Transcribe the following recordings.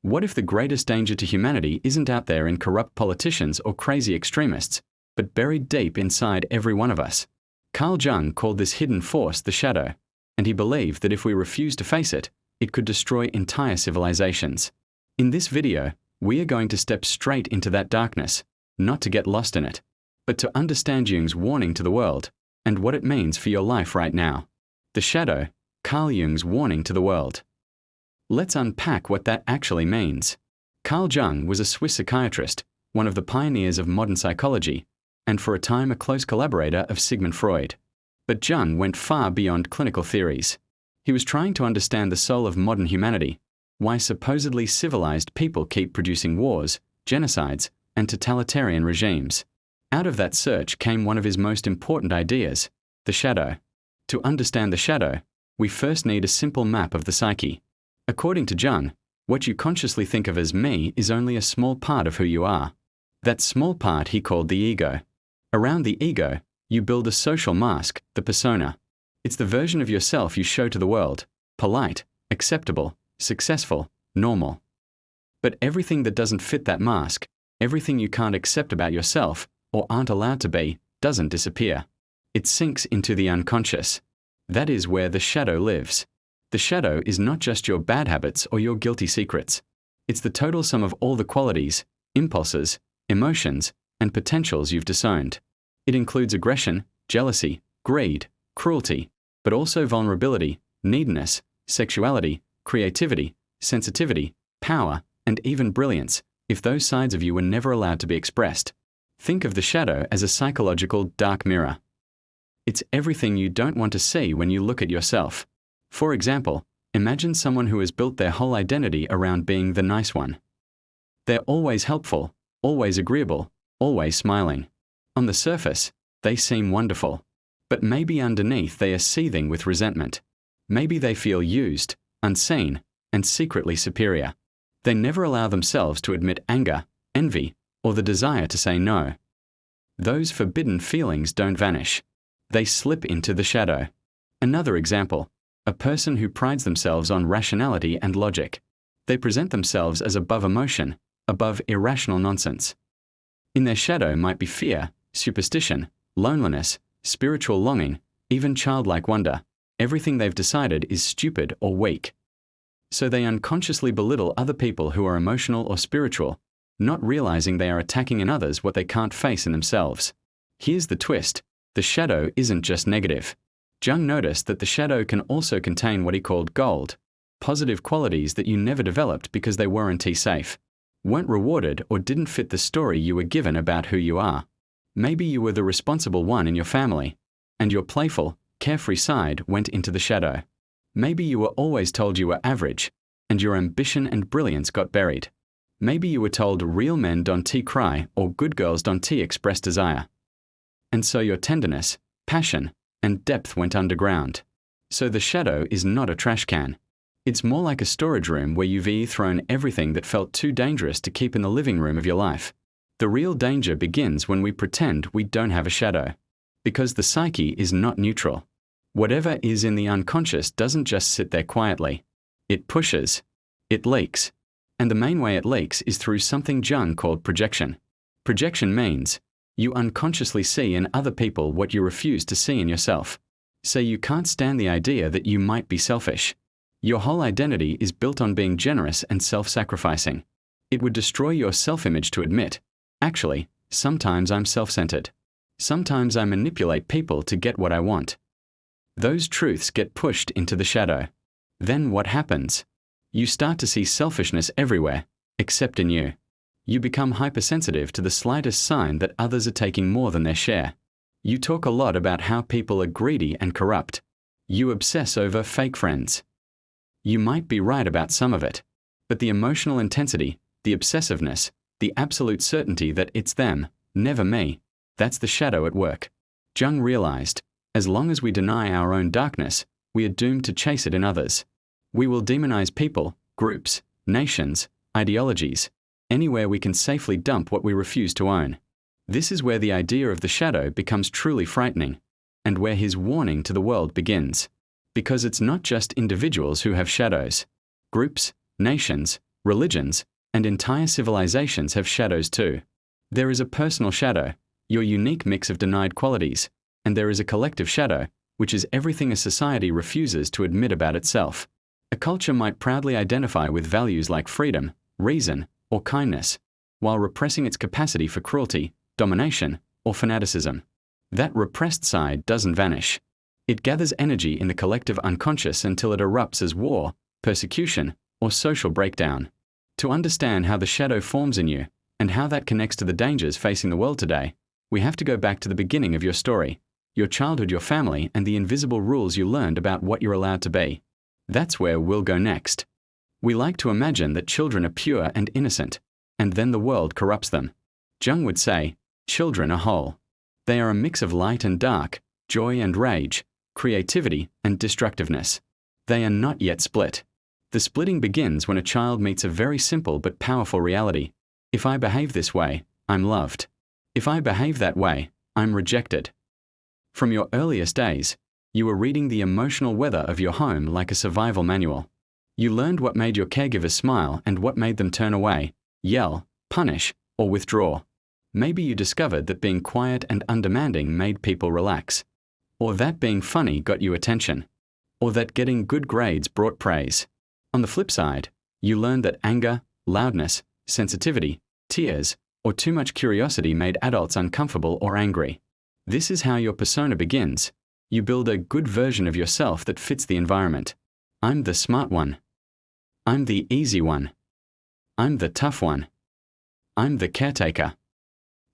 What if the greatest danger to humanity isn't out there in corrupt politicians or crazy extremists, but buried deep inside every one of us? Carl Jung called this hidden force the shadow, and he believed that if we refuse to face it, it could destroy entire civilizations. In this video, we are going to step straight into that darkness, not to get lost in it, but to understand Jung's warning to the world and what it means for your life right now. The shadow, Carl Jung's warning to the world. Let's unpack what that actually means. Carl Jung was a Swiss psychiatrist, one of the pioneers of modern psychology, and for a time a close collaborator of Sigmund Freud. But Jung went far beyond clinical theories. He was trying to understand the soul of modern humanity, why supposedly civilized people keep producing wars, genocides, and totalitarian regimes. Out of that search came one of his most important ideas, the shadow. To understand the shadow, we first need a simple map of the psyche. According to Jung, what you consciously think of as me is only a small part of who you are. That small part he called the ego. Around the ego, you build a social mask, the persona. It's the version of yourself you show to the world, polite, acceptable, successful, normal. But everything that doesn't fit that mask, everything you can't accept about yourself, or aren't allowed to be, doesn't disappear. It sinks into the unconscious. That is where the shadow lives. The shadow is not just your bad habits or your guilty secrets. It's the total sum of all the qualities, impulses, emotions, and potentials you've disowned. It includes aggression, jealousy, greed, cruelty, but also vulnerability, neediness, sexuality, creativity, sensitivity, power, and even brilliance, if those sides of you were never allowed to be expressed. Think of the shadow as a psychological dark mirror. It's everything you don't want to see when you look at yourself. For example, imagine someone who has built their whole identity around being the nice one. They're always helpful, always agreeable, always smiling. On the surface, they seem wonderful. But maybe underneath they are seething with resentment. Maybe they feel used, unseen, and secretly superior. They never allow themselves to admit anger, envy, or the desire to say no. Those forbidden feelings don't vanish. They slip into the shadow. Another example, a person who prides themselves on rationality and logic. They present themselves as above emotion, above irrational nonsense. In their shadow might be fear, superstition, loneliness, spiritual longing, even childlike wonder. Everything they've decided is stupid or weak. So they unconsciously belittle other people who are emotional or spiritual, not realizing they are attacking in others what they can't face in themselves. Here's the twist. The shadow isn't just negative. Jung noticed that the shadow can also contain what he called gold, positive qualities that you never developed because they weren't safe, weren't rewarded, or didn't fit the story you were given about who you are. Maybe you were the responsible one in your family, and your playful, carefree side went into the shadow. Maybe you were always told you were average, and your ambition and brilliance got buried. Maybe you were told real men don't cry or good girls don't express desire. And so your tenderness, passion, and depth went underground. So the shadow is not a trash can. It's more like a storage room where you've thrown everything that felt too dangerous to keep in the living room of your life. The real danger begins when we pretend we don't have a shadow. Because the psyche is not neutral. Whatever is in the unconscious doesn't just sit there quietly. It pushes. It leaks. And the main way it leaks is through something Jung called projection. Projection means you unconsciously see in other people what you refuse to see in yourself. Say you can't stand the idea that you might be selfish. Your whole identity is built on being generous and self-sacrificing. It would destroy your self-image to admit, actually, sometimes I'm self-centered. Sometimes I manipulate people to get what I want. Those truths get pushed into the shadow. Then what happens? You start to see selfishness everywhere, except in you. You become hypersensitive to the slightest sign that others are taking more than their share. You talk a lot about how people are greedy and corrupt. You obsess over fake friends. You might be right about some of it, but the emotional intensity, the obsessiveness, the absolute certainty that it's them, never me, that's the shadow at work. Jung realized, as long as we deny our own darkness, we are doomed to chase it in others. We will demonize people, groups, nations, ideologies, anywhere we can safely dump what we refuse to own. This is where the idea of the shadow becomes truly frightening, and where his warning to the world begins. Because it's not just individuals who have shadows. Groups, nations, religions, and entire civilizations have shadows too. There is a personal shadow, your unique mix of denied qualities, and there is a collective shadow, which is everything a society refuses to admit about itself. A culture might proudly identify with values like freedom, reason, or kindness, while repressing its capacity for cruelty, domination, or fanaticism. That repressed side doesn't vanish. It gathers energy in the collective unconscious until it erupts as war, persecution, or social breakdown. To understand how the shadow forms in you, and how that connects to the dangers facing the world today, we have to go back to the beginning of your story, your childhood, your family, and the invisible rules you learned about what you're allowed to be. That's where we'll go next. We like to imagine that children are pure and innocent, and then the world corrupts them. Jung would say, children are whole. They are a mix of light and dark, joy and rage, creativity and destructiveness. They are not yet split. The splitting begins when a child meets a very simple but powerful reality. If I behave this way, I'm loved. If I behave that way, I'm rejected. From your earliest days, you were reading the emotional weather of your home like a survival manual. You learned what made your caregivers smile and what made them turn away, yell, punish, or withdraw. Maybe you discovered that being quiet and undemanding made people relax, or that being funny got you attention, or that getting good grades brought praise. On the flip side, you learned that anger, loudness, sensitivity, tears, or too much curiosity made adults uncomfortable or angry. This is how your persona begins. You build a good version of yourself that fits the environment. I'm the smart one. I'm the easy one. I'm the tough one. I'm the caretaker.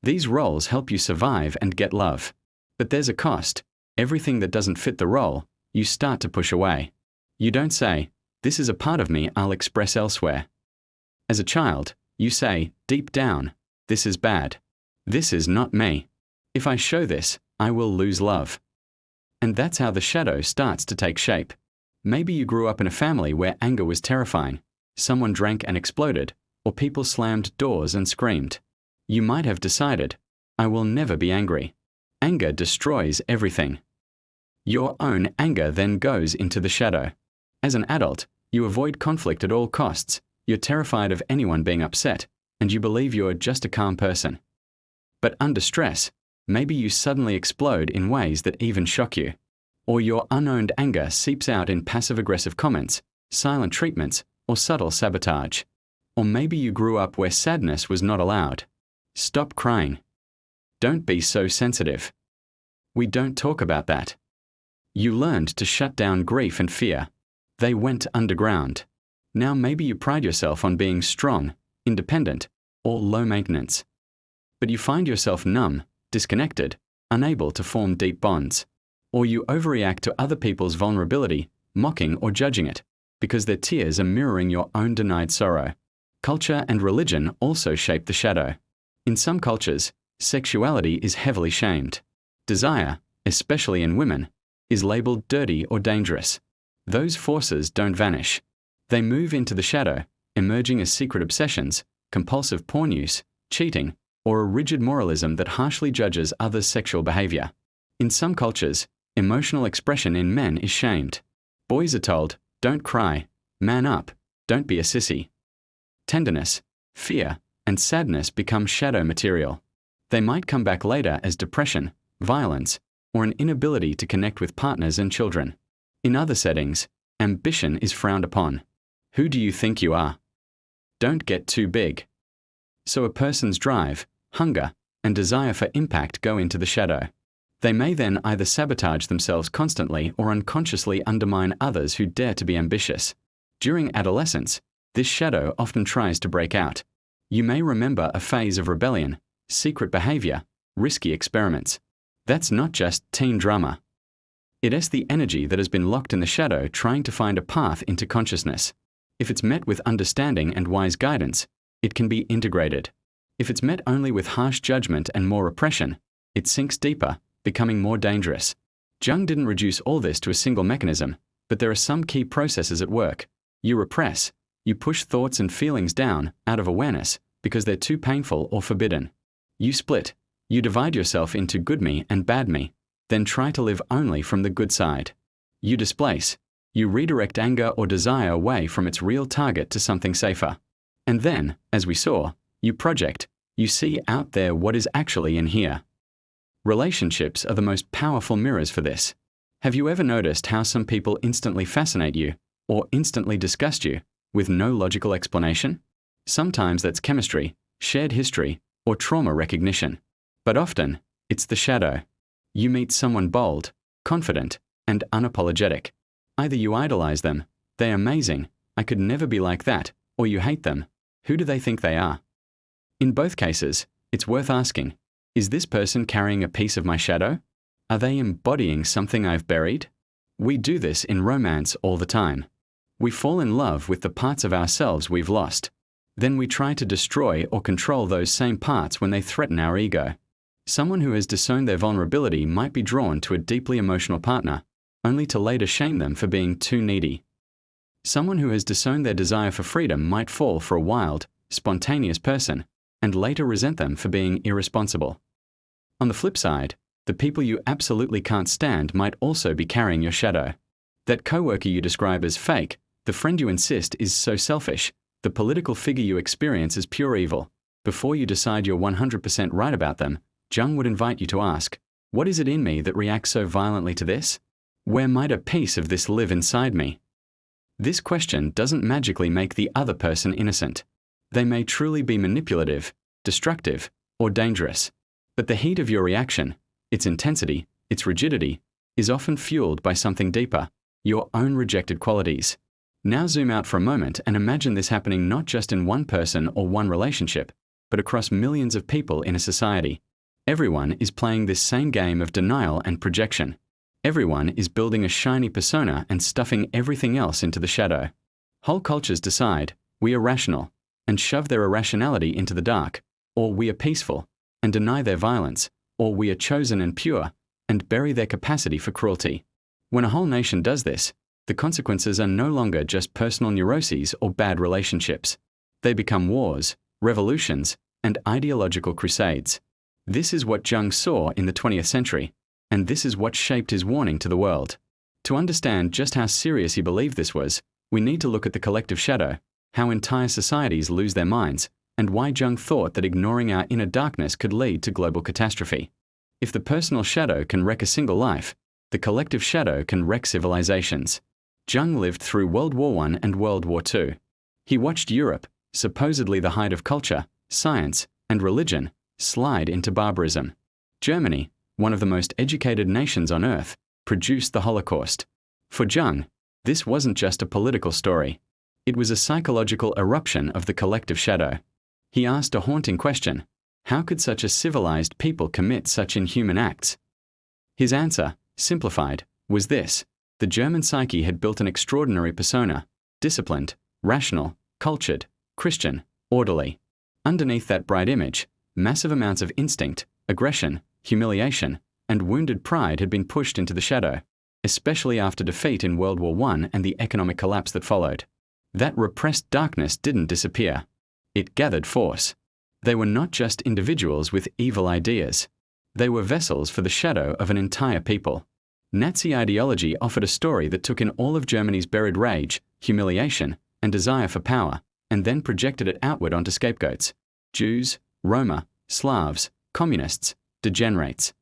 These roles help you survive and get love. But there's a cost. Everything that doesn't fit the role, you start to push away. You don't say, this is a part of me I'll express elsewhere. As a child, you say, deep down, this is bad. This is not me. If I show this, I will lose love. And that's how the shadow starts to take shape. Maybe you grew up in a family where anger was terrifying, someone drank and exploded, or people slammed doors and screamed. You might have decided, I will never be angry. Anger destroys everything. Your own anger then goes into the shadow. As an adult, you avoid conflict at all costs, you're terrified of anyone being upset, and you believe you're just a calm person. But under stress, maybe you suddenly explode in ways that even shock you. Or your unowned anger seeps out in passive-aggressive comments, silent treatments, or subtle sabotage. Or maybe you grew up where sadness was not allowed. Stop crying. Don't be so sensitive. We don't talk about that. You learned to shut down grief and fear. They went underground. Now maybe you pride yourself on being strong, independent, or low maintenance. But you find yourself numb, disconnected, unable to form deep bonds. Or you overreact to other people's vulnerability, mocking or judging it, because their tears are mirroring your own denied sorrow. Culture and religion also shape the shadow. In some cultures, sexuality is heavily shamed. Desire, especially in women, is labeled dirty or dangerous. Those forces don't vanish. They move into the shadow, emerging as secret obsessions, compulsive porn use, cheating, or a rigid moralism that harshly judges others' sexual behavior. In some cultures, emotional expression in men is shamed. Boys are told, don't cry, man up, don't be a sissy. Tenderness, fear, and sadness become shadow material. They might come back later as depression, violence, or an inability to connect with partners and children. In other settings, ambition is frowned upon. Who do you think you are? Don't get too big. So a person's drive, hunger, and desire for impact go into the shadow. They may then either sabotage themselves constantly or unconsciously undermine others who dare to be ambitious. During adolescence, this shadow often tries to break out. You may remember a phase of rebellion, secret behavior, risky experiments. That's not just teen drama. It is the energy that has been locked in the shadow trying to find a path into consciousness. If it's met with understanding and wise guidance, it can be integrated. If it's met only with harsh judgment and more repression, it sinks deeper, becoming more dangerous. Jung didn't reduce all this to a single mechanism, but there are some key processes at work. You repress. You push thoughts and feelings down, out of awareness, because they're too painful or forbidden. You split. You divide yourself into good me and bad me, then try to live only from the good side. You displace. You redirect anger or desire away from its real target to something safer. And then, as we saw, you project, you see out there what is actually in here. Relationships are the most powerful mirrors for this. Have you ever noticed how some people instantly fascinate you, or instantly disgust you, with no logical explanation? Sometimes that's chemistry, shared history, or trauma recognition. But often, it's the shadow. You meet someone bold, confident, and unapologetic. Either you idolize them, they're amazing, I could never be like that, or you hate them, who do they think they are? In both cases, it's worth asking, is this person carrying a piece of my shadow? Are they embodying something I've buried? We do this in romance all the time. We fall in love with the parts of ourselves we've lost. Then we try to destroy or control those same parts when they threaten our ego. Someone who has disowned their vulnerability might be drawn to a deeply emotional partner, only to later shame them for being too needy. Someone who has disowned their desire for freedom might fall for a wild, spontaneous person, and later resent them for being irresponsible. On the flip side, the people you absolutely can't stand might also be carrying your shadow. That coworker you describe as fake, the friend you insist is so selfish, the political figure you experience as pure evil. Before you decide you're 100% right about them, Jung would invite you to ask, what is it in me that reacts so violently to this? Where might a piece of this live inside me? This question doesn't magically make the other person innocent. They may truly be manipulative, destructive, or dangerous. But the heat of your reaction, its intensity, its rigidity, is often fueled by something deeper, your own rejected qualities. Now zoom out for a moment and imagine this happening not just in one person or one relationship, but across millions of people in a society. Everyone is playing this same game of denial and projection. Everyone is building a shiny persona and stuffing everything else into the shadow. Whole cultures decide, we are rational, and shove their irrationality into the dark, or we are peaceful, and deny their violence, or we are chosen and pure, and bury their capacity for cruelty. When a whole nation does this, the consequences are no longer just personal neuroses or bad relationships. They become wars, revolutions, and ideological crusades. This is what Jung saw in the 20th century, and this is what shaped his warning to the world. To understand just how serious he believed this was, we need to look at the collective shadow, how entire societies lose their minds, and why Jung thought that ignoring our inner darkness could lead to global catastrophe. If the personal shadow can wreck a single life, the collective shadow can wreck civilizations. Jung lived through World War I and World War II. He watched Europe, supposedly the height of culture, science, and religion, slide into barbarism. Germany, one of the most educated nations on earth, produced the Holocaust. For Jung, this wasn't just a political story. It was a psychological eruption of the collective shadow. He asked a haunting question: how could such a civilized people commit such inhuman acts? His answer, simplified, was this: the German psyche had built an extraordinary persona, disciplined, rational, cultured, Christian, orderly. Underneath that bright image, massive amounts of instinct, aggression, humiliation, and wounded pride had been pushed into the shadow, especially after defeat in World War I and the economic collapse that followed. That repressed darkness didn't disappear. It gathered force. They were not just individuals with evil ideas. They were vessels for the shadow of an entire people. Nazi ideology offered a story that took in all of Germany's buried rage, humiliation, and desire for power, and then projected it outward onto scapegoats: Jews, Roma, Slavs, communists, degenerates.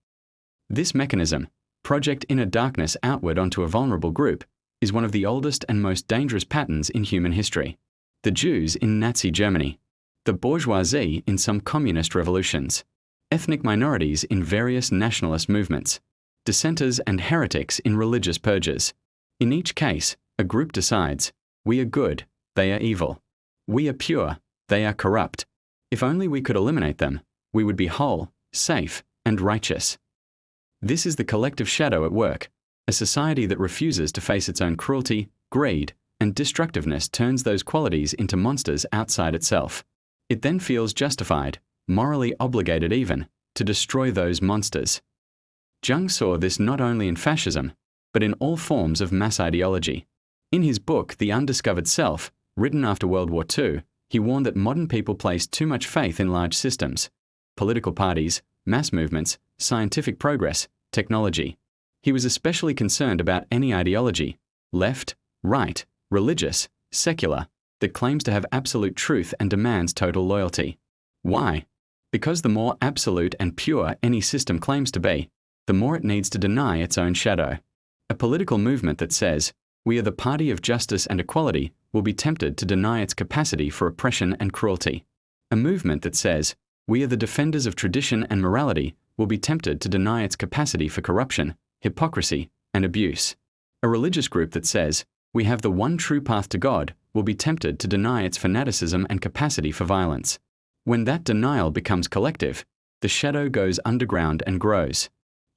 This mechanism, project inner darkness outward onto a vulnerable group, is one of the oldest and most dangerous patterns in human history. The Jews in Nazi Germany, the bourgeoisie in some communist revolutions, ethnic minorities in various nationalist movements, dissenters and heretics in religious purges. In each case, a group decides, we are good, they are evil. We are pure, they are corrupt. If only we could eliminate them, we would be whole, safe, and righteous. This is the collective shadow at work. A society that refuses to face its own cruelty, greed, and destructiveness turns those qualities into monsters outside itself. It then feels justified, morally obligated even, to destroy those monsters. Jung saw this not only in fascism, but in all forms of mass ideology. In his book, The Undiscovered Self, written after World War II, he warned that modern people place too much faith in large systems: political parties, mass movements, scientific progress, technology. He was especially concerned about any ideology, left, right, religious, secular, that claims to have absolute truth and demands total loyalty. Why? Because the more absolute and pure any system claims to be, the more it needs to deny its own shadow. A political movement that says, "We are the party of justice and equality," will be tempted to deny its capacity for oppression and cruelty. A movement that says, "We are the defenders of tradition and morality," will be tempted to deny its capacity for corruption, hypocrisy, and abuse. A religious group that says, "We have the one true path to God," will be tempted to deny its fanaticism and capacity for violence. When that denial becomes collective, the shadow goes underground and grows.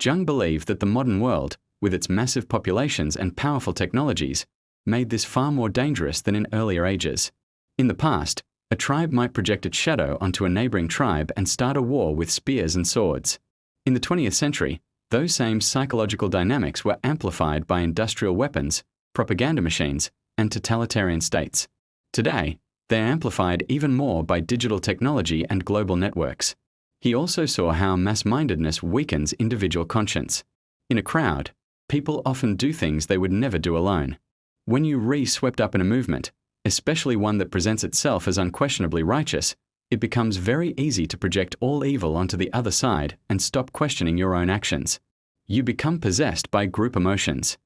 Jung believed that the modern world, with its massive populations and powerful technologies, made this far more dangerous than in earlier ages. In the past, a tribe might project its shadow onto a neighboring tribe and start a war with spears and swords. In the 20th century, those same psychological dynamics were amplified by industrial weapons, propaganda machines, and totalitarian states. Today, they are amplified even more by digital technology and global networks. He also saw how mass-mindedness weakens individual conscience. In a crowd, people often do things they would never do alone. When you swept up in a movement, especially one that presents itself as unquestionably righteous, it becomes very easy to project all evil onto the other side and stop questioning your own actions. You become possessed by group emotions.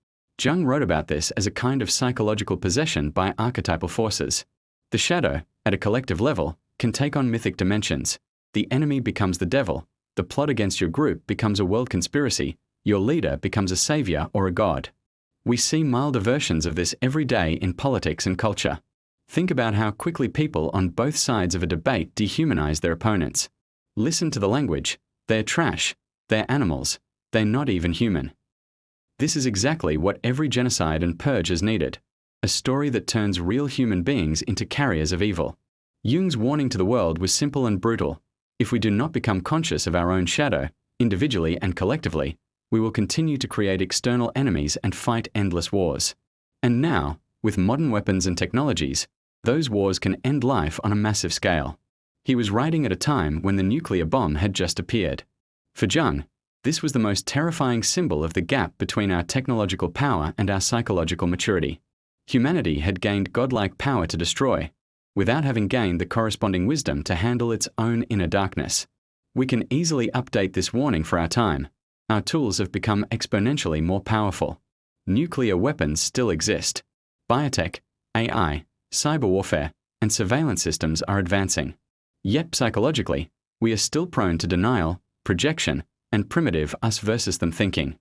Jung wrote about this as a kind of psychological possession by archetypal forces. The shadow, at a collective level, can take on mythic dimensions. The enemy becomes the devil, the plot against your group becomes a world conspiracy, your leader becomes a savior or a god. We see milder versions of this every day in politics and culture. Think about how quickly people on both sides of a debate dehumanize their opponents. Listen to the language. They're trash. They're animals. They're not even human. This is exactly what every genocide and purge has needed. A story that turns real human beings into carriers of evil. Jung's warning to the world was simple and brutal. If we do not become conscious of our own shadow, individually and collectively, we will continue to create external enemies and fight endless wars. And now, with modern weapons and technologies, those wars can end life on a massive scale. He was writing at a time when the nuclear bomb had just appeared. For Jung, this was the most terrifying symbol of the gap between our technological power and our psychological maturity. Humanity had gained godlike power to destroy, without having gained the corresponding wisdom to handle its own inner darkness. We can easily update this warning for our time. Our tools have become exponentially more powerful. Nuclear weapons still exist. Biotech, AI, cyber warfare, and surveillance systems are advancing. Yet psychologically, we are still prone to denial, projection, and primitive us versus them thinking.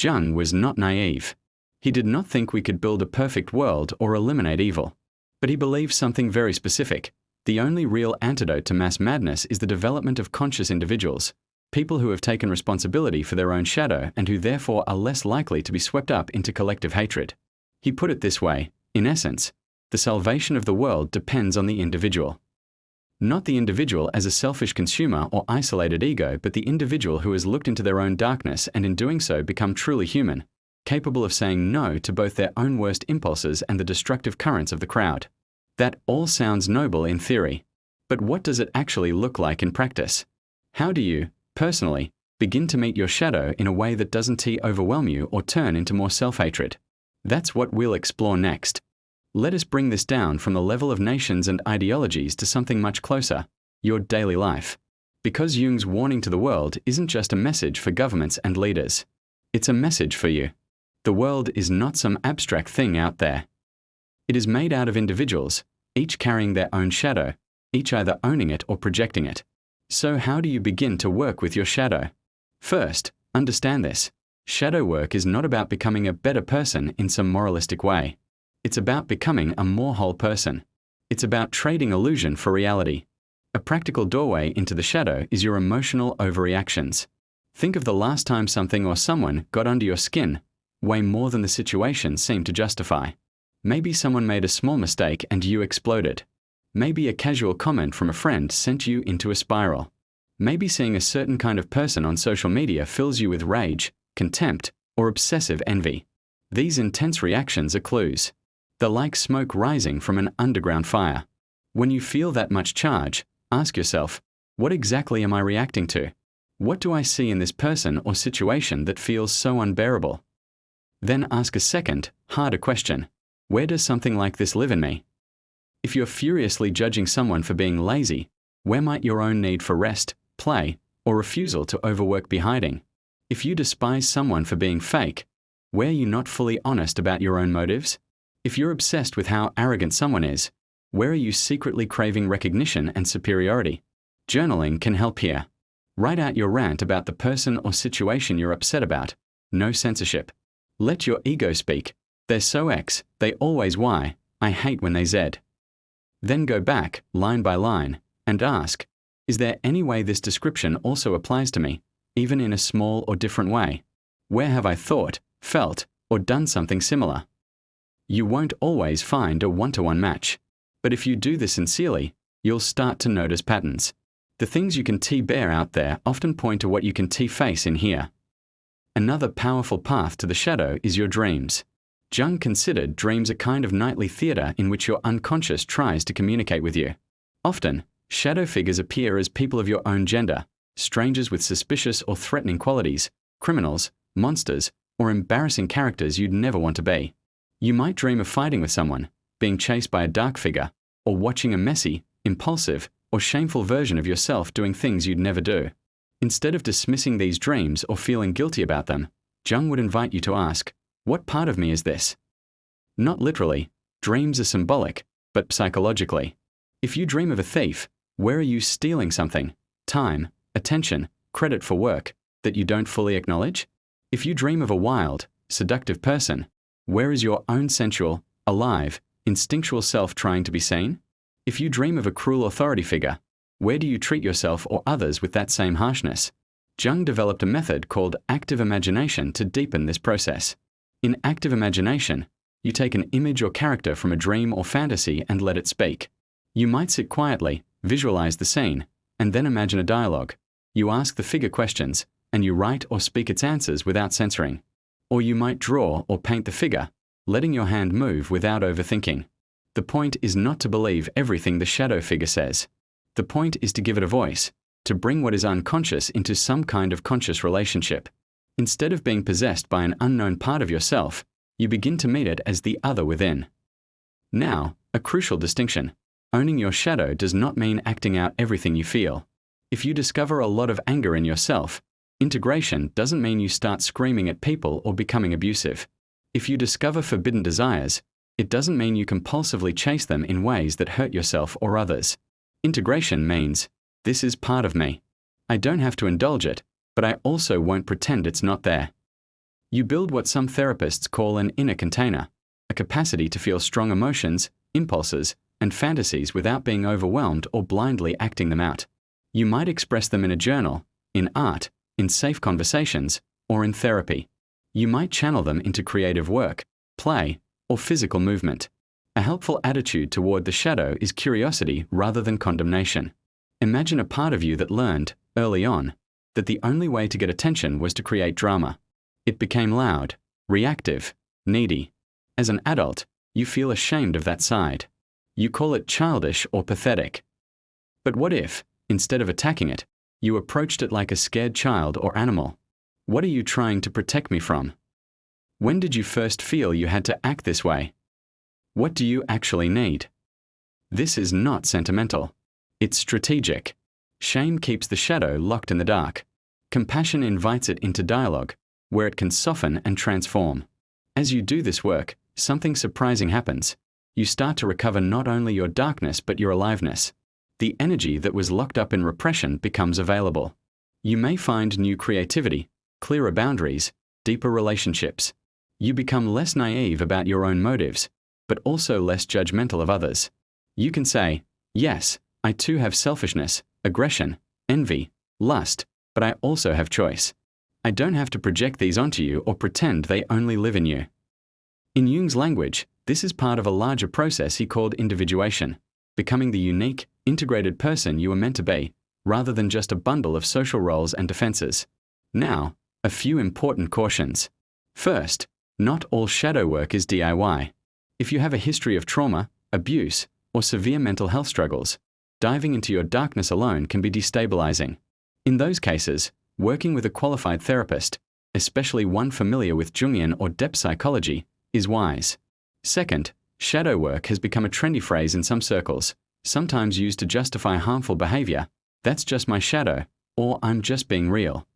Jung was not naive. He did not think we could build a perfect world or eliminate evil. But he believed something very specific. The only real antidote to mass madness is the development of conscious individuals, people who have taken responsibility for their own shadow and who therefore are less likely to be swept up into collective hatred. He put it this way, in essence, the salvation of the world depends on the individual. Not the individual as a selfish consumer or isolated ego, but the individual who has looked into their own darkness and in doing so become truly human, capable of saying no to both their own worst impulses and the destructive currents of the crowd. That all sounds noble in theory. But what does it actually look like in practice? How do you, personally, begin to meet your shadow in a way that doesn't overwhelm you or turn into more self-hatred? That's what we'll explore next. Let us bring this down from the level of nations and ideologies to something much closer, your daily life. Because Jung's warning to the world isn't just a message for governments and leaders. It's a message for you. The world is not some abstract thing out there. It is made out of individuals, each carrying their own shadow, each either owning it or projecting it. So how do you begin to work with your shadow? First, understand this. Shadow work is not about becoming a better person in some moralistic way. It's about becoming a more whole person. It's about trading illusion for reality. A practical doorway into the shadow is your emotional overreactions. Think of the last time something or someone got under your skin, way more than the situation seemed to justify. Maybe someone made a small mistake and you exploded. Maybe a casual comment from a friend sent you into a spiral. Maybe seeing a certain kind of person on social media fills you with rage, contempt, or obsessive envy. These intense reactions are clues. They're like smoke rising from an underground fire. When you feel that much charge, ask yourself, what exactly am I reacting to? What do I see in this person or situation that feels so unbearable? Then ask a second, harder question. Where does something like this live in me? If you're furiously judging someone for being lazy, where might your own need for rest, play, or refusal to overwork be hiding? If you despise someone for being fake, where are you not fully honest about your own motives? If you're obsessed with how arrogant someone is, where are you secretly craving recognition and superiority? Journaling can help here. Write out your rant about the person or situation you're upset about. No censorship. Let your ego speak. They're so X, they always Y, I hate when they Z. Then go back, line by line, and ask, is there any way this description also applies to me, even in a small or different way? Where have I thought, felt, or done something similar? You won't always find a one-to-one match, but if you do this sincerely, you'll start to notice patterns. The things you can T-bear out there often point to what you can T-face in here. Another powerful path to the shadow is your dreams. Jung considered dreams a kind of nightly theater in which your unconscious tries to communicate with you. Often, shadow figures appear as people of your own gender, strangers with suspicious or threatening qualities, criminals, monsters, or embarrassing characters you'd never want to be. You might dream of fighting with someone, being chased by a dark figure, or watching a messy, impulsive, or shameful version of yourself doing things you'd never do. Instead of dismissing these dreams or feeling guilty about them, Jung would invite you to ask, what part of me is this? Not literally, dreams are symbolic, but psychologically. If you dream of a thief, where are you stealing something, time, attention, credit for work, that you don't fully acknowledge? If you dream of a wild, seductive person, where is your own sensual, alive, instinctual self trying to be seen? If you dream of a cruel authority figure, where do you treat yourself or others with that same harshness? Jung developed a method called active imagination to deepen this process. In active imagination, you take an image or character from a dream or fantasy and let it speak. You might sit quietly, visualize the scene, and then imagine a dialogue. You ask the figure questions, and you write or speak its answers without censoring. Or you might draw or paint the figure, letting your hand move without overthinking. The point is not to believe everything the shadow figure says. The point is to give it a voice, to bring what is unconscious into some kind of conscious relationship. Instead of being possessed by an unknown part of yourself, you begin to meet it as the other within. Now, a crucial distinction. Owning your shadow does not mean acting out everything you feel. If you discover a lot of anger in yourself, integration doesn't mean you start screaming at people or becoming abusive. If you discover forbidden desires, it doesn't mean you compulsively chase them in ways that hurt yourself or others. Integration means, this is part of me. I don't have to indulge it, but I also won't pretend it's not there. You build what some therapists call an inner container, a capacity to feel strong emotions, impulses, and fantasies without being overwhelmed or blindly acting them out. You might express them in a journal, in art, in safe conversations, or in therapy. You might channel them into creative work, play, or physical movement. A helpful attitude toward the shadow is curiosity rather than condemnation. Imagine a part of you that learned, early on, that the only way to get attention was to create drama. It became loud, reactive, needy. As an adult, you feel ashamed of that side. You call it childish or pathetic. But what if, instead of attacking it, you approached it like a scared child or animal? What are you trying to protect me from? When did you first feel you had to act this way? What do you actually need? This is not sentimental. It's strategic. Shame keeps the shadow locked in the dark. Compassion invites it into dialogue, where it can soften and transform. As you do this work, something surprising happens. You start to recover not only your darkness but your aliveness. The energy that was locked up in repression becomes available. You may find new creativity, clearer boundaries, deeper relationships. You become less naive about your own motives, but also less judgmental of others. You can say, yes, I too have selfishness, aggression, envy, lust, but I also have choice. I don't have to project these onto you or pretend they only live in you. In Jung's language, this is part of a larger process he called individuation, becoming the unique, integrated person you were meant to be, rather than just a bundle of social roles and defenses. Now, a few important cautions. First, not all shadow work is DIY. If you have a history of trauma, abuse, or severe mental health struggles, diving into your darkness alone can be destabilizing. In those cases, working with a qualified therapist, especially one familiar with Jungian or depth psychology, is wise. Second, Shadow work has become a trendy phrase in some circles, sometimes used to justify harmful behavior. That's just my shadow, or I'm just being real.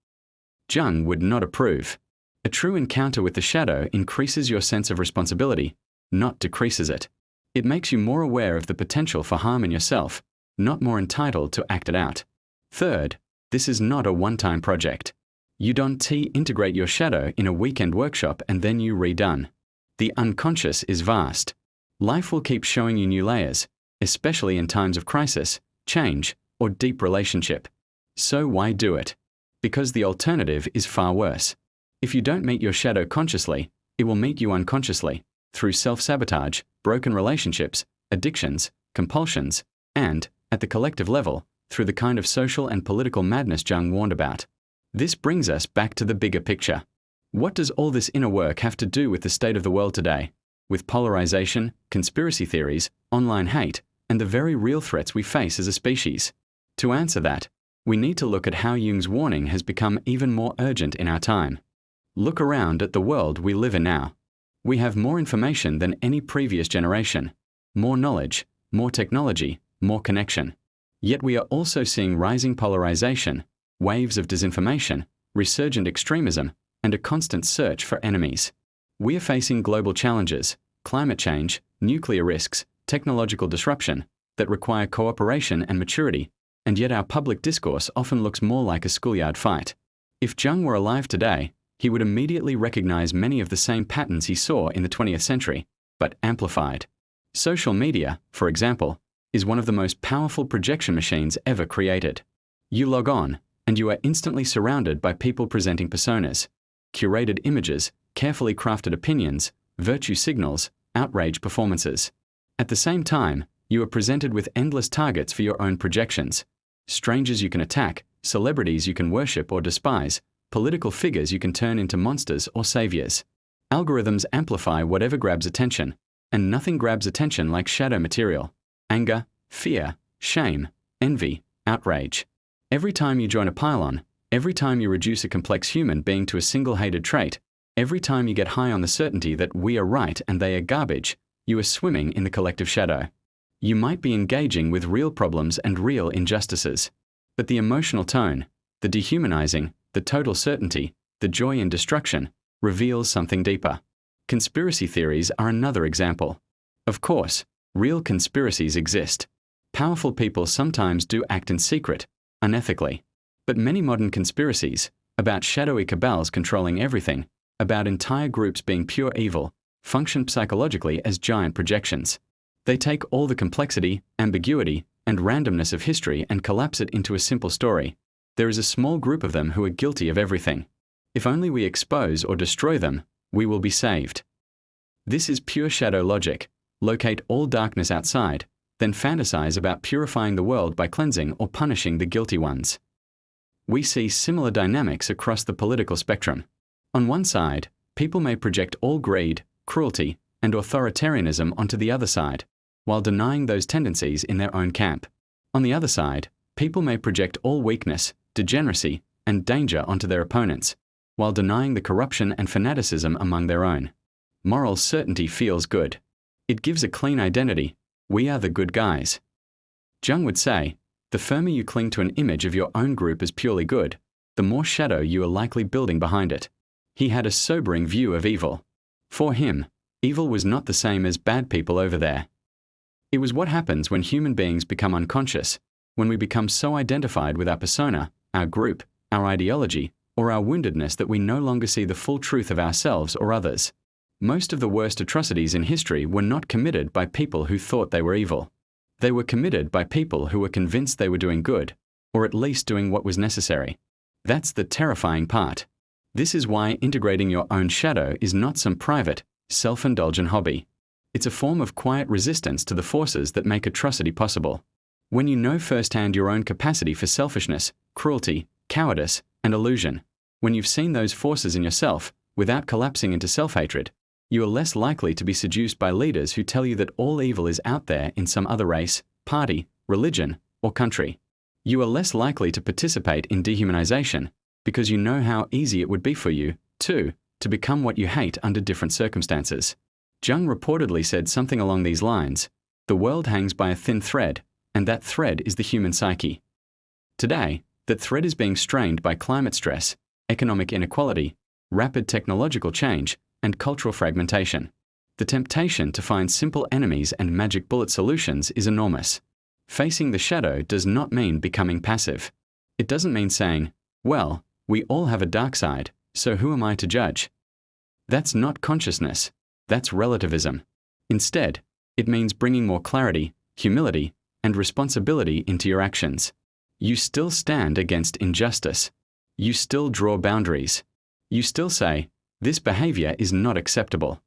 Jung would not approve. A true encounter with the shadow increases your sense of responsibility, not decreases it. It makes you more aware of the potential for harm in yourself, not more entitled to act it out. Third, this is not a one-time project. You don't integrate your shadow in a weekend workshop and then you redone. The unconscious is vast. Life will keep showing you new layers, especially in times of crisis, change, or deep relationship. So why do it? Because the alternative is far worse. If you don't meet your shadow consciously, it will meet you unconsciously, through self-sabotage, broken relationships, addictions, compulsions, and, at the collective level, through the kind of social and political madness Jung warned about. This brings us back to the bigger picture. What does all this inner work have to do with the state of the world today? With polarization, conspiracy theories, online hate, and the very real threats we face as a species? To answer that, we need to look at how Jung's warning has become even more urgent in our time. Look around at the world we live in now. We have more information than any previous generation, more knowledge, more technology, more connection. Yet we are also seeing rising polarization, waves of disinformation, resurgent extremism, and a constant search for enemies. We are facing global challenges, climate change, nuclear risks, technological disruption, that require cooperation and maturity, and yet our public discourse often looks more like a schoolyard fight. If Jung were alive today, he would immediately recognize many of the same patterns he saw in the 20th century, but amplified. Social media, for example, is one of the most powerful projection machines ever created. You log on, and you are instantly surrounded by people presenting personas, curated images, carefully crafted opinions, virtue signals, outrage performances. At the same time, you are presented with endless targets for your own projections. Strangers you can attack, celebrities you can worship or despise, political figures you can turn into monsters or saviors. Algorithms amplify whatever grabs attention, and nothing grabs attention like shadow material. Anger, fear, shame, envy, outrage. Every time you join a pylon, every time you reduce a complex human being to a single hated trait, every time you get high on the certainty that we are right and they are garbage, you are swimming in the collective shadow. You might be engaging with real problems and real injustices, but the emotional tone, the dehumanizing, the total certainty, the joy in destruction, reveals something deeper. Conspiracy theories are another example. Of course, real conspiracies exist. Powerful people sometimes do act in secret, unethically. But many modern conspiracies, about shadowy cabals controlling everything, about entire groups being pure evil, function psychologically as giant projections. They take all the complexity, ambiguity, and randomness of history and collapse it into a simple story. There is a small group of them who are guilty of everything. If only we expose or destroy them, we will be saved. This is pure shadow logic. Locate all darkness outside, then fantasize about purifying the world by cleansing or punishing the guilty ones. We see similar dynamics across the political spectrum. On one side, people may project all greed, cruelty, and authoritarianism onto the other side, while denying those tendencies in their own camp. On the other side, people may project all weakness, degeneracy, and danger onto their opponents, while denying the corruption and fanaticism among their own. Moral certainty feels good. It gives a clean identity. We are the good guys. Jung would say, the firmer you cling to an image of your own group as purely good, the more shadow you are likely building behind it. He had a sobering view of evil. For him, evil was not the same as bad people over there. It was what happens when human beings become unconscious, when we become so identified with our persona, our group, our ideology, or our woundedness that we no longer see the full truth of ourselves or others. Most of the worst atrocities in history were not committed by people who thought they were evil. They were committed by people who were convinced they were doing good, or at least doing what was necessary. That's the terrifying part. This is why integrating your own shadow is not some private, self-indulgent hobby. It's a form of quiet resistance to the forces that make atrocity possible. When you know firsthand your own capacity for selfishness, cruelty, cowardice, and illusion, when you've seen those forces in yourself, without collapsing into self-hatred, you are less likely to be seduced by leaders who tell you that all evil is out there in some other race, party, religion, or country. You are less likely to participate in dehumanization because you know how easy it would be for you, too, to become what you hate under different circumstances. Jung reportedly said something along these lines: "The world hangs by a thin thread, and that thread is the human psyche." Today, that thread is being strained by climate stress, economic inequality, rapid technological change, and cultural fragmentation. The temptation to find simple enemies and magic bullet solutions is enormous. Facing the shadow does not mean becoming passive. It doesn't mean saying, "Well, we all have a dark side, so who am I to judge?" That's not consciousness. That's relativism. Instead, it means bringing more clarity, humility, and responsibility into your actions. You still stand against injustice. You still draw boundaries. You still say, "This behavior is not acceptable."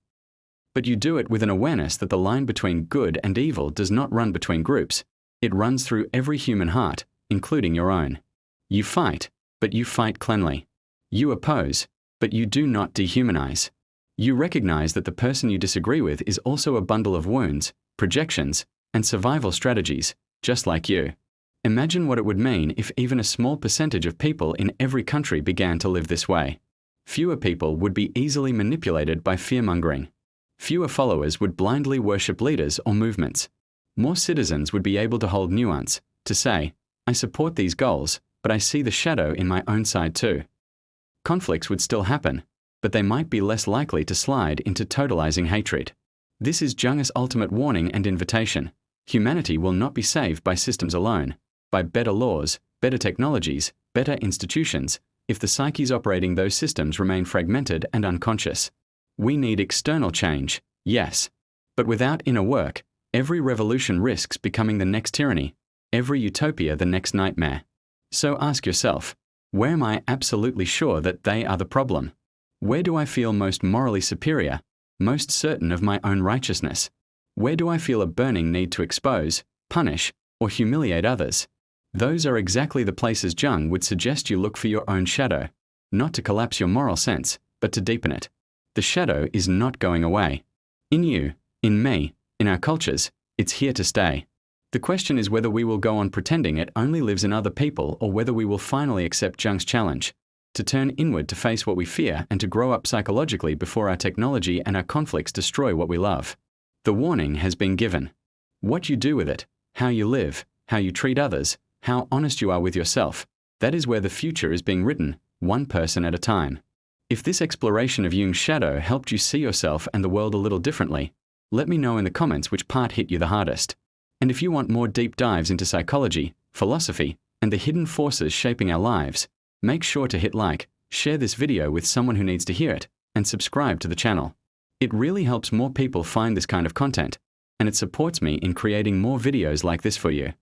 But you do it with an awareness that the line between good and evil does not run between groups. It runs through every human heart, including your own. You fight, but you fight cleanly. You oppose, but you do not dehumanize. You recognize that the person you disagree with is also a bundle of wounds, projections, and survival strategies, just like you. Imagine what it would mean if even a small percentage of people in every country began to live this way. Fewer people would be easily manipulated by fear-mongering. Fewer followers would blindly worship leaders or movements. More citizens would be able to hold nuance, to say, "I support these goals, but I see the shadow in my own side too." Conflicts would still happen, but they might be less likely to slide into totalizing hatred. This is Jung's ultimate warning and invitation. Humanity will not be saved by systems alone, by better laws, better technologies, better institutions, if the psyches operating those systems remain fragmented and unconscious. We need external change, yes, but without inner work, every revolution risks becoming the next tyranny, every utopia the next nightmare. So ask yourself, where am I absolutely sure that they are the problem? Where do I feel most morally superior, most certain of my own righteousness? Where do I feel a burning need to expose, punish, or humiliate others? Those are exactly the places Jung would suggest you look for your own shadow, not to collapse your moral sense, but to deepen it. The shadow is not going away. In you, in me, in our cultures, it's here to stay. The question is whether we will go on pretending it only lives in other people, or whether we will finally accept Jung's challenge, to turn inward to face what we fear and to grow up psychologically before our technology and our conflicts destroy what we love. The warning has been given. What you do with it, how you live, how you treat others, how honest you are with yourself, that is where the future is being written, one person at a time. If this exploration of Jung's shadow helped you see yourself and the world a little differently, let me know in the comments which part hit you the hardest. And if you want more deep dives into psychology, philosophy, and the hidden forces shaping our lives, make sure to hit like, share this video with someone who needs to hear it, and subscribe to the channel. It really helps more people find this kind of content, and it supports me in creating more videos like this for you.